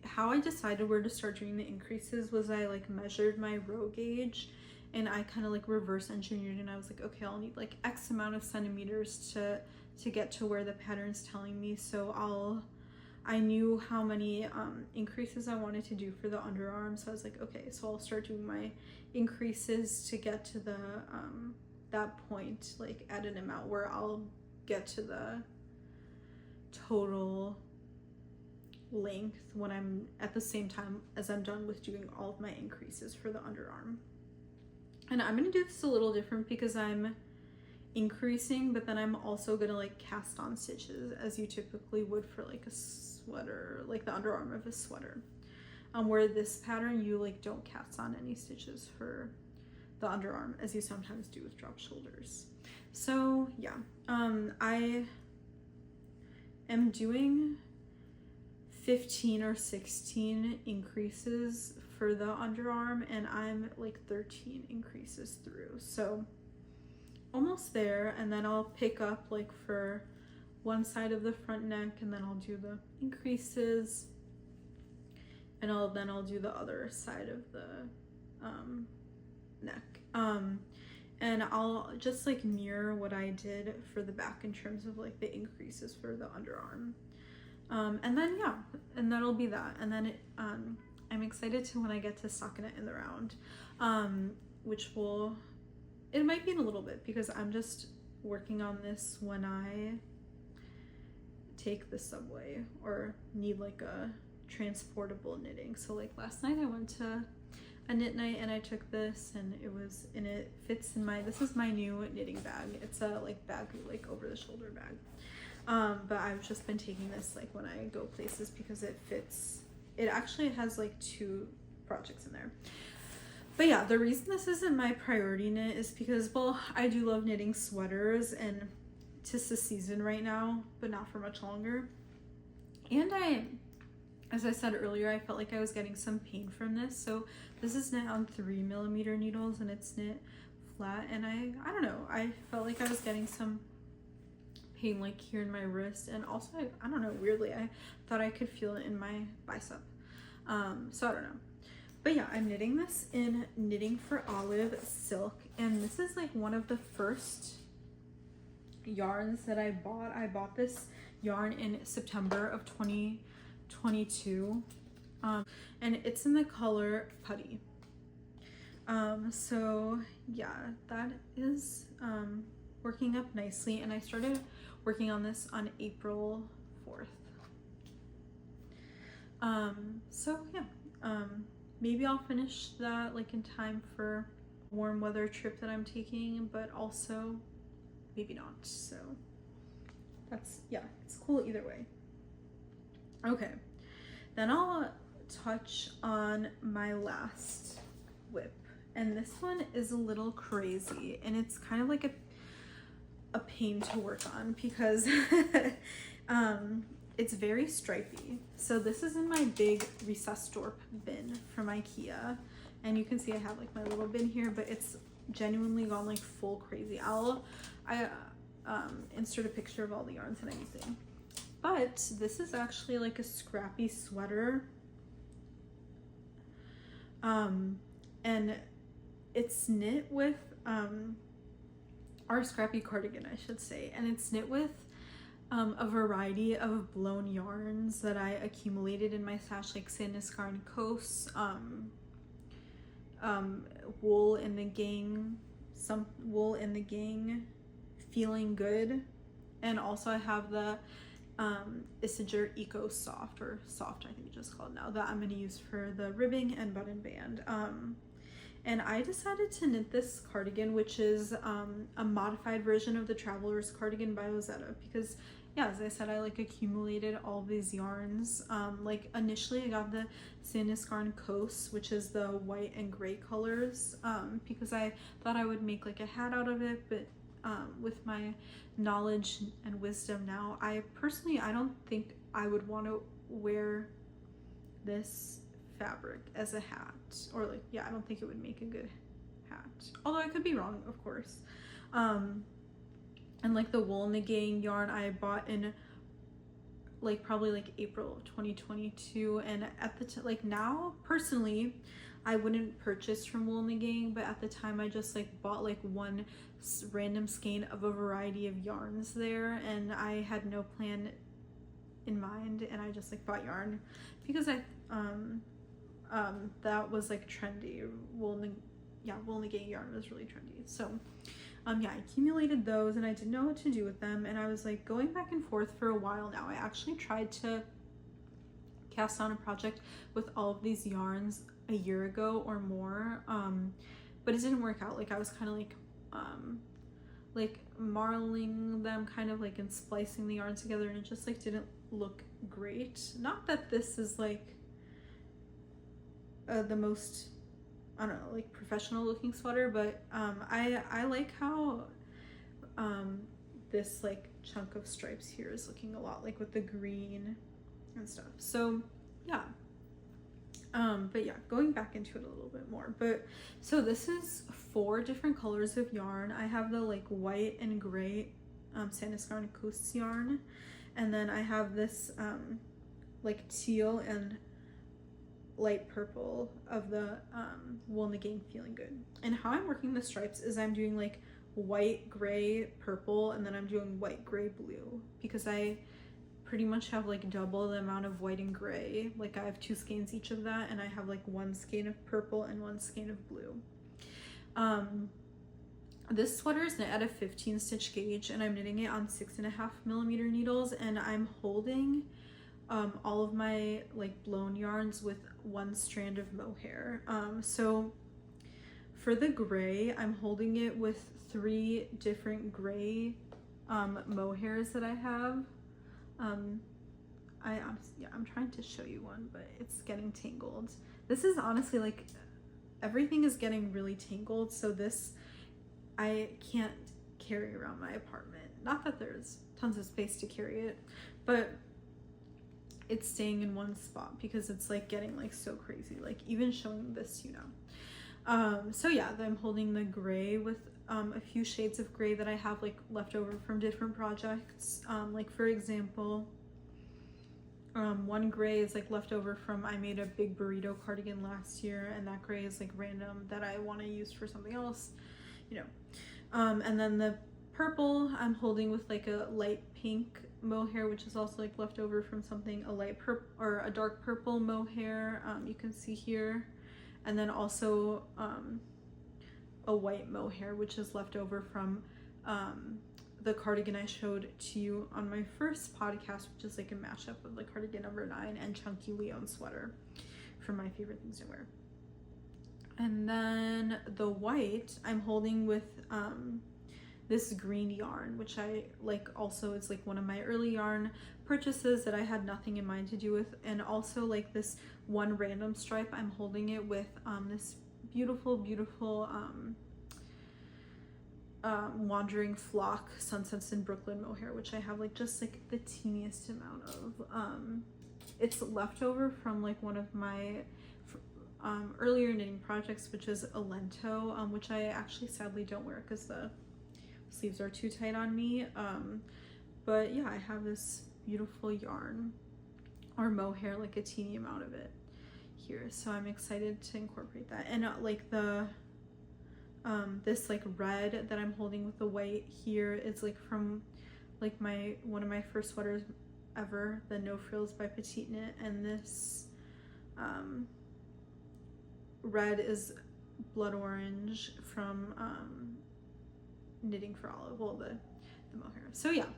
A: how I decided where to start doing the increases was I like measured my row gauge, and I kind of like reverse engineered, and I was like, okay, I'll need like X amount of centimeters to get to where the pattern's telling me. So I knew how many increases I wanted to do for the underarm, so I was like, okay, so I'll start doing my increases to get to the that point, like at an amount where I'll get to the total length when I'm at the same time as I'm done with doing all of my increases for the underarm. And I'm gonna do this a little different because I'm increasing, but then I'm also gonna like cast on stitches as you typically would for like a sweater, like the underarm of a sweater, where this pattern you like don't cast on any stitches for the underarm as you sometimes do with drop shoulders. So yeah, I am doing 15 or 16 increases for the underarm, and I'm like 13 increases through, so almost there. And then I'll pick up like for one side of the front neck, and then I'll do the increases, and then I'll do the other side of the neck, and I'll just like mirror what I did for the back in terms of like the increases for the underarm. And then yeah, and that'll be that. And then I'm excited to when I get to stocking it in the round, which it might be in a little bit because I'm just working on this when I take the subway or need like a transportable knitting. So like last night I went to a knit night and I took this, and it fits in this is my new knitting bag. It's a like bag, like over the shoulder bag. But I've just been taking this like when I go places because it fits. It actually has like 2 projects in there. But yeah, the reason this isn't my priority knit is because, well, I do love knitting sweaters, and tis the season right now, but not for much longer. And as I said earlier, I felt like I was getting some pain from this. So this is knit on 3mm needles, and it's knit flat, and I don't know, I felt like I was getting some pain like here in my wrist, and also I don't know, weirdly I thought I could feel it in my bicep, so I don't know. But yeah, I'm knitting this in Knitting for Olive silk, and this is like one of the first yarns that I bought this yarn in September of 2022, and it's in the color Putty. So yeah, that is working up nicely, and I started working on this on April 4th. So yeah, maybe I'll finish that like in time for warm weather trip that I'm taking, but also maybe not. So yeah, it's cool either way. Okay, then I'll touch on my last whip, and this one is a little crazy, and it's kind of like a pain to work on because it's very stripy. So this is in my big recessed door bin from IKEA, and you can see I have like my little bin here, but it's genuinely gone like full crazy. I insert a picture of all the yarns that I'm using. But this is actually like a scrappy sweater. And it's knit with our scrappy cardigan, I should say, and it's knit with a variety of blown yarns that I accumulated in my stash, like Sandiscar & Coast, Wool in the Gang, some Wool in the Gang, Feeling Good, and also I have the Isager Eco Soft, or Soft I think it's just called now, that I'm going to use for the ribbing and button band. And I decided to knit this cardigan, which is a modified version of the Traveler's Cardigan by Rosetta, because yeah, as I said, I like accumulated all of these yarns. Like initially I got the Sandiscar & Coast, which is the white and gray colors, because I thought I would make like a hat out of it, but with my knowledge and wisdom now, I don't think I would want to wear this fabric as a hat, or like, yeah, I don't think it would make a good hat, although I could be wrong, of course. And like the Wool in the Gang yarn I bought in like probably like April of 2022, and at the like now personally I wouldn't purchase from Wool in the Gang, but at the time I just like bought like one random skein of a variety of yarns there, and I had no plan in mind, and I just like bought yarn because I that was like trendy. Wool in the Gang yarn was really trendy. So yeah, I accumulated those and I didn't know what to do with them, and I was like going back and forth for a while now. I actually tried to cast on a project with all of these yarns a year ago or more, but it didn't work out. Like I was kind of like marling them kind of like and splicing the yarn together, and it just like didn't look great. Not that this is like the most, I don't know, like professional looking sweater, but I like how this like chunk of stripes here is looking a lot like with the green and stuff. So yeah, but yeah, going back into it a little bit more. But so this is 4 different colors of yarn. I have the like white and gray Sandiscar & Coast yarn, and then I have this like teal and light purple of the Wool in the Gang Feeling Good. And how I'm working the stripes is I'm doing like white, gray, purple, and then I'm doing white, gray, blue, because I pretty much have like double the amount of white and gray. Like I have 2 skeins each of that, and I have like 1 skein of purple and 1 skein of blue. This sweater is knit at a 15 stitch gauge, and I'm knitting it on 6.5mm needles, and I'm holding all of my like blown yarns with 1 strand of mohair. So for the gray, I'm holding it with 3 different gray mohairs that I have. I'm trying to show you one, but it's getting tangled. This is honestly like everything is getting really tangled, so this I can't carry around my apartment. Not that there's tons of space to carry it, but it's staying in one spot because it's like getting like so crazy, like even showing this, you know. So yeah, I'm holding the gray with a few shades of gray that I have like left over from different projects. Like for example, one gray is like left over from, I made a big burrito cardigan last year, and that gray is like random that I want to use for something else, you know. And then the purple I'm holding with like a light pink mohair, which is also like left over from something, a light purple or a dark purple mohair, you can see here, and then also a white mohair, which is left over from the cardigan I showed to you on my first podcast, which is like a mashup of the cardigan number 9 and Chunky Leon sweater for my favorite things to wear. And then the white I'm holding with this green yarn, which I like. Also, it's like one of my early yarn purchases that I had nothing in mind to do with. And also like this one random stripe, I'm holding it with this beautiful Wandering Flock Sunsets in Brooklyn mohair, which I have like just like the teeniest amount of. It's leftover from like one of my earlier knitting projects, which is a lento, which I actually sadly don't wear because the sleeves are too tight on me. But yeah, I have this beautiful yarn or mohair, like a teeny amount of it here, so I'm excited to incorporate that. And like the this like red that I'm holding with the white here is like from like one of my first sweaters ever, the No Frills by Petite Knit, and this red is blood orange from Knitting for Olive, well, the mohair. So yeah,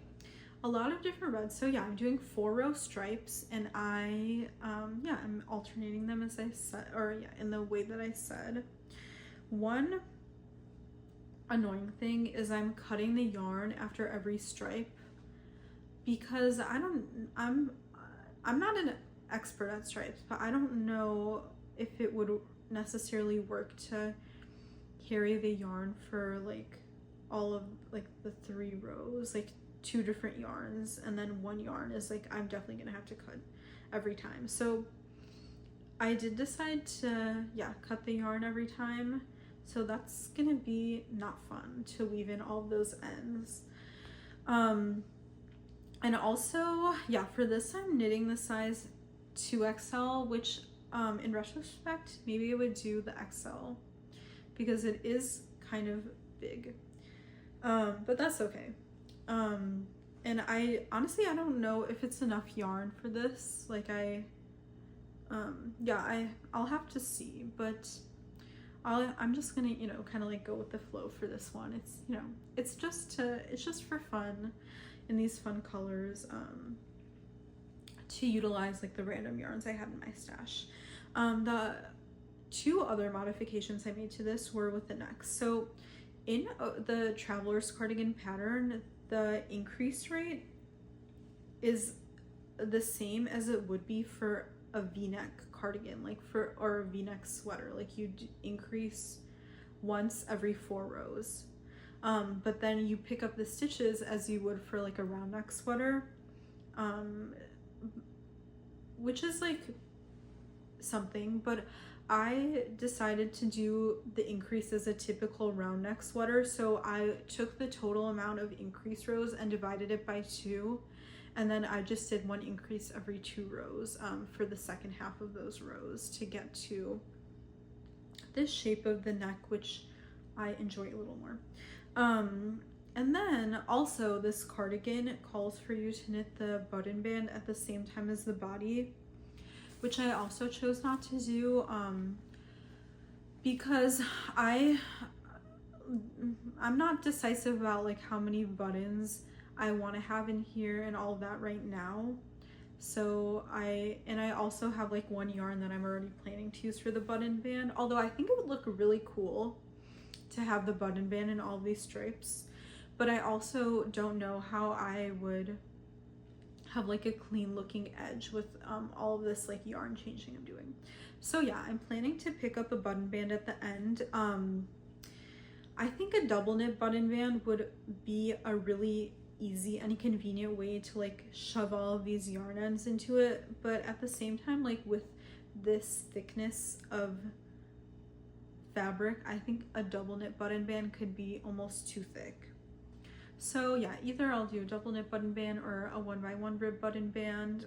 A: a lot of different reds. So yeah, I'm doing 4-row stripes, and I yeah, I'm alternating them as I said, or yeah, in the way that I said. One annoying thing is I'm cutting the yarn after every stripe, because I'm not an expert at stripes, but I don't know if it would necessarily work to carry the yarn for like all of like the 3 rows, like 2 different yarns, and then 1 yarn is like I'm definitely gonna have to cut every time. So I did decide to cut the yarn every time, so that's gonna be not fun to weave in all of those ends. And also, yeah, for this I'm knitting the size 2XL, which in retrospect, maybe I would do the XL because it is kind of big. But that's okay. And I honestly, I don't know if it's enough yarn for this. Like I'll have to see, but I'm just gonna, you know, kind of like go with the flow for this one. It's, you know, it's just for fun in these fun colors, to utilize like the random yarns I had in my stash. The 2 other modifications I made to this were with the necks. So in the Traveler's Cardigan pattern, the increase rate is the same as it would be for a V-neck cardigan, like or a V-neck sweater. Like you increase once every 4 rows. But then you pick up the stitches as you would for like a round neck sweater, which is like something, but I decided to do the increase as a typical round neck sweater. So I took the total amount of increase rows and divided it by 2, and then I just did 1 increase every 2 rows for the second half of those rows to get to this shape of the neck, which I enjoy a little more. And then also this cardigan calls for you to knit the button band at the same time as the body, which I also chose not to do because I'm not decisive about like how many buttons I want to have in here and all of that right now. So I also have like 1 yarn that I'm already planning to use for the button band, although I think it would look really cool to have the button band in all these stripes, but I also don't know how I would have like a clean looking edge with all of this like yarn changing I'm doing. So yeah, I'm planning to pick up a button band at the end. I think a double knit button band would be a really easy and convenient way to like shove all of these yarn ends into it, but at the same time, like with this thickness of fabric, I think a double knit button band could be almost too thick. So yeah, either I'll do a double knit button band or a 1x1 rib button band,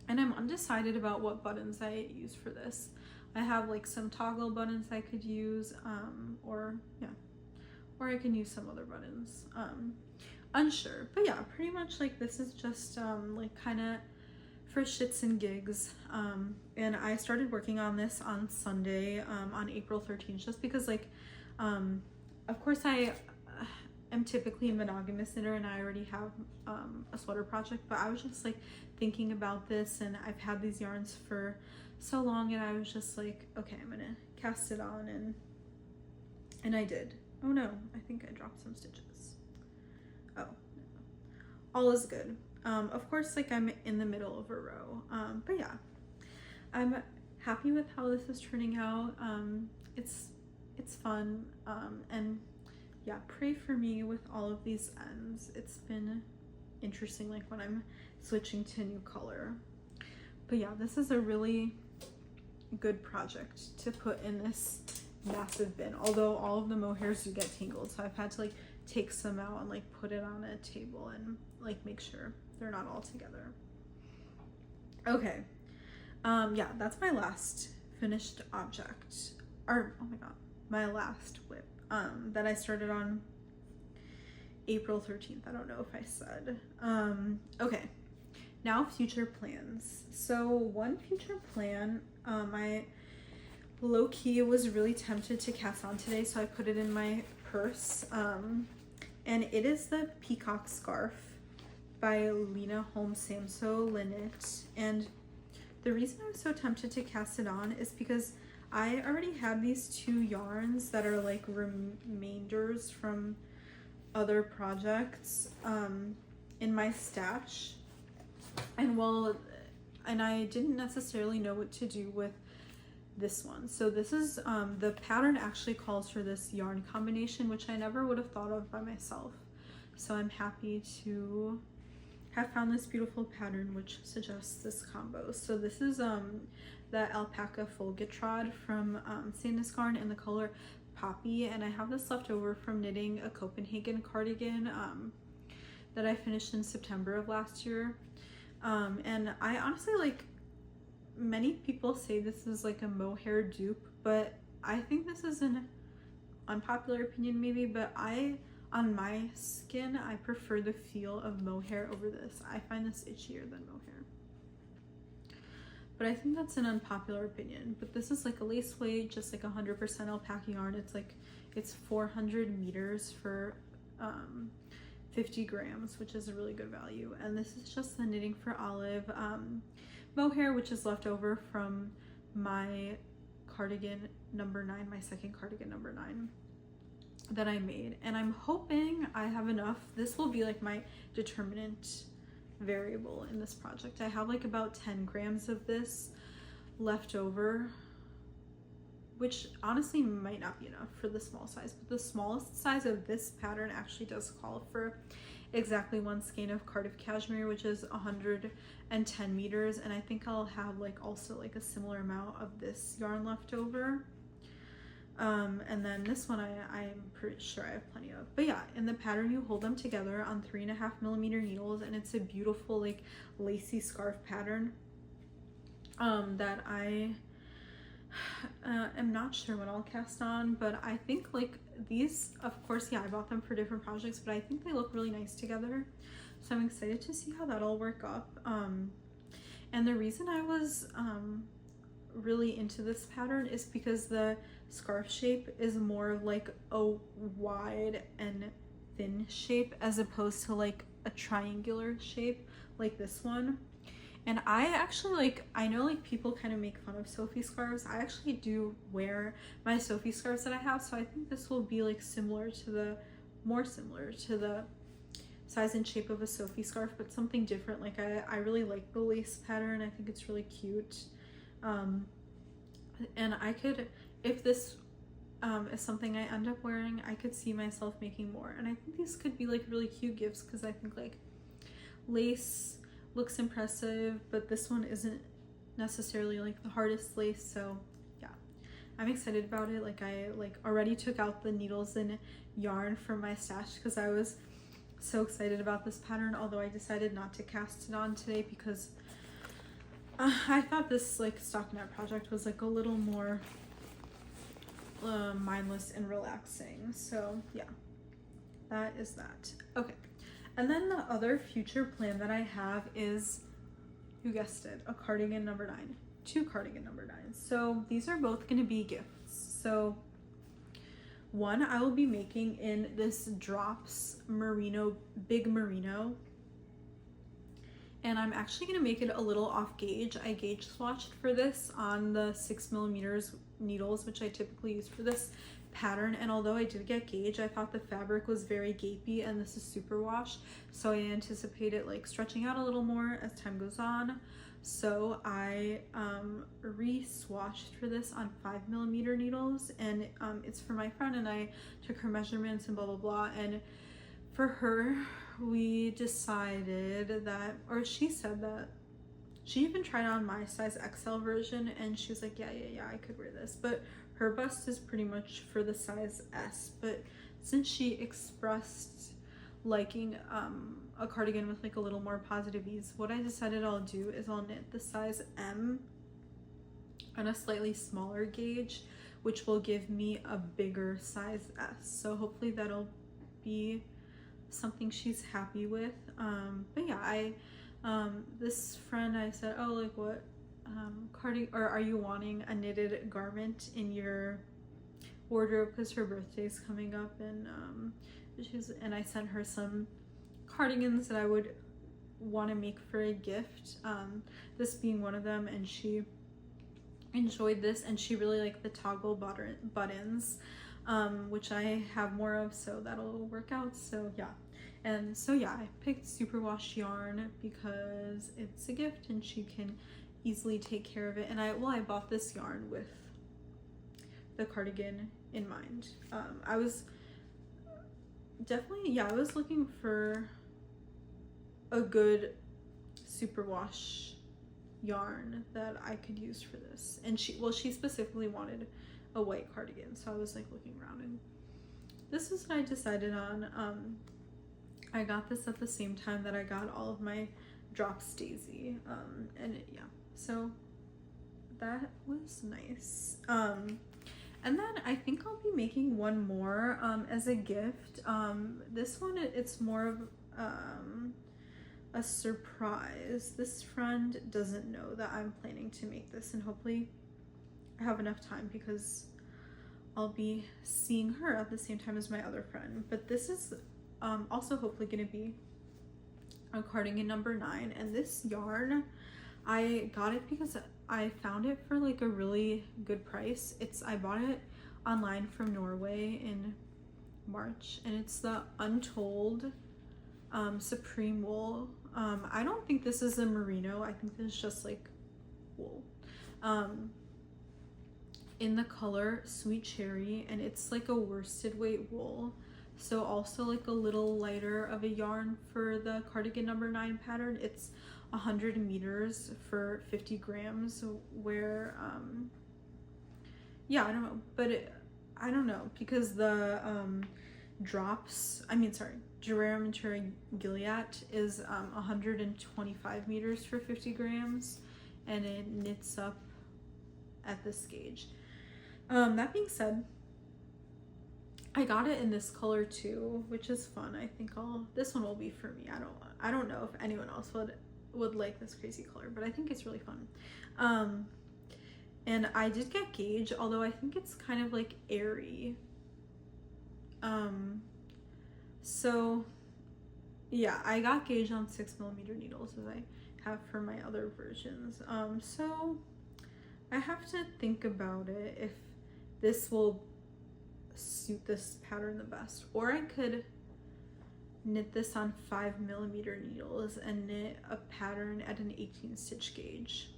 A: and I'm undecided about what buttons I use for this. I have like some toggle buttons I could use, or I can use some other buttons, unsure. But yeah, pretty much like this is just like kind of for shits and gigs, and I started working on this on Sunday, on April 13th, just because like of course I am typically a monogamous knitter and I already have a sweater project, but I was just like thinking about this, and I've had these yarns for so long, and I was just like, okay, I'm gonna cast it on, and I did. Oh no, I think I dropped some stitches. Oh, all is good. Of course, like I'm in the middle of a row, but yeah, I'm happy with how this is turning out. It's fun, and yeah, pray for me with all of these ends. It's been interesting, like when I'm switching to a new color. But yeah, this is a really good project to put in this massive bin, although all of the mohairs do get tangled, so I've had to like take some out and like put it on a table and like make sure they're not all together. Okay, yeah, that's my last finished object, or oh my god, my last whip that I started on April 13th. I don't know if I said. Okay, now future plans. So one future plan, I low-key was really tempted to cast on today, so I put it in my purse, and it is the peacock scarf by Lena Holmes Samso Linnet. And the reason I was so tempted to cast it on is because I already had these two yarns that are like remainders from other projects in my stash, and I didn't necessarily know what to do with this one. So this is the pattern actually calls for this yarn combination, which I never would have thought of by myself, so I'm happy to have found this beautiful pattern which suggests this combo. So this is the alpaca folgetrod from Sandnesgarn in the color Poppy, and I have this left over from knitting a Copenhagen cardigan that I finished in September of last year, and I honestly, like, many people say this is like a mohair dupe, but I think this is an unpopular opinion maybe, but on my skin, I prefer the feel of mohair over this. I find this itchier than mohair. But I think that's an unpopular opinion. But this is like a lace weight, just like 100% alpaca yarn. It's 400 meters for 50 grams, which is a really good value. And this is just the Knitting for Olive mohair, which is left over from my cardigan number 9, my second cardigan number 9 that I made. And I'm hoping I have enough. This will be like my determinant variable in this project. I have like about 10 grams of this left over, which honestly might not be enough for the small size, but the smallest size of this pattern actually does call for exactly 1 skein of Cardiff cashmere, which is 110 meters, and I think I'll have like also like a similar amount of this yarn left over. And then this one I'm pretty sure I have plenty of. But yeah, in the pattern you hold them together on 3.5mm needles, and it's a beautiful like lacy scarf pattern that I am not sure what I'll cast on, but I think like these, of course, yeah, I bought them for different projects, but I think they look really nice together, so I'm excited to see how that'll work up. And the reason I was really into this pattern is because the scarf shape is more of like a wide and thin shape as opposed to like a triangular shape like this one. And I actually, like, I know like people kind of make fun of Sophie scarves. I actually do wear my Sophie scarves that I have, so I think this will be like more similar to the size and shape of a Sophie scarf, but something different. Like I really like the lace pattern. I think it's really cute. And I could, if this is something I end up wearing, I could see myself making more. And I think these could be like really cute gifts, because I think like lace looks impressive, but this one isn't necessarily like the hardest lace. So yeah, I'm excited about it. Like I already took out the needles and yarn from my stash because I was so excited about this pattern, although I decided not to cast it on today because I thought this like stockinette project was like a little more mindless and relaxing. So yeah, that is that. Okay, and then the other future plan that I have is, you guessed it, a cardigan number 9, 2 cardigan number 9s. So these are both going to be gifts. So one I will be making in this Drops merino, big merino, and I'm actually going to make it a little off gauge. I gauge swatched for this on the 6mm needles, which I typically use for this pattern, and although I did get gauge, I thought the fabric was very gapey, and this is superwash, so I anticipate it like stretching out a little more as time goes on. So I re-swatched for this on 5mm needles, and it's for my friend, and I took her measurements and blah blah blah. And for her, we decided that, or she said that she even tried on my size XL version, and she was like, yeah, I could wear this, but her bust is pretty much for the size S. But since she expressed liking a cardigan with like a little more positive ease, what I decided I'll do is I'll knit the size M on a slightly smaller gauge, which will give me a bigger size S. So hopefully that'll be something she's happy with. But yeah, this friend, I said, oh, like what Cardi, or are you wanting a knitted garment in your wardrobe, because her birthday's coming up, and I sent her some cardigans that I would want to make for a gift, this being one of them, and she enjoyed this, and she really liked the toggle buttons, which I have more of, so that'll work out. So yeah. And so yeah, I picked superwash yarn because it's a gift and she can easily take care of it. And I bought this yarn with the cardigan in mind. I was definitely, I was looking for a good superwash yarn that I could use for this. And she specifically wanted a white cardigan, so I was like looking around, and this is what I decided on. I got this at the same time that I got all of my drops daisy, yeah, so that was nice. And then I think I'll be making one more as a gift. This one, it's more of a surprise. This friend doesn't know that I'm planning to make this, and hopefully I have enough time because I'll be seeing her at the same time as my other friend. But this is also hopefully going to be a cardigan number 9, and this yarn, I got it because I found it for like a really good price. I bought it online from Norway in March, and it's the Untold Supreme wool. I don't think this is a merino. I think this is just like wool. In the color Sweet Cherry, and it's like a worsted weight wool, so also like a little lighter of a yarn for the cardigan number 9 pattern. It's 100 meters for 50 grams, where yeah, I don't know, but I don't know, because the Gerard Gilead is 125 meters for 50 grams, and it knits up at this gauge. That being said, I got it in this color too, which is fun. I think this one will be for me. I don't know if anyone else would like this crazy color, but I think it's really fun. And I did get gauge, although I think it's kind of like airy. So yeah, I got gauge on 6mm needles as I have for my other versions. So I have to think about it if this will suit this pattern the best, or I could knit this on 5mm needles and knit a pattern at an 18 stitch gauge,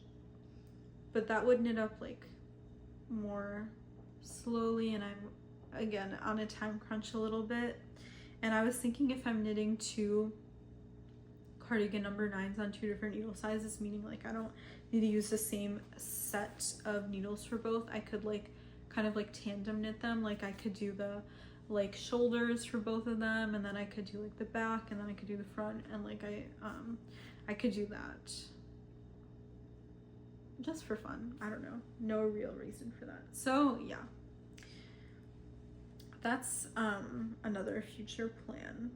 A: but that would knit up like more slowly, and I'm again on a time crunch a little bit. And I was thinking, if I'm knitting 2 cardigan number 9s on 2 different needle sizes, meaning like I don't need to use the same set of needles for both, I could like kind of like tandem knit them. Like I could do the like shoulders for both of them, and then I could do like the back, and then I could do the front, and like I could do that just for fun. I don't know, no real reason for that. So yeah, that's another future plan.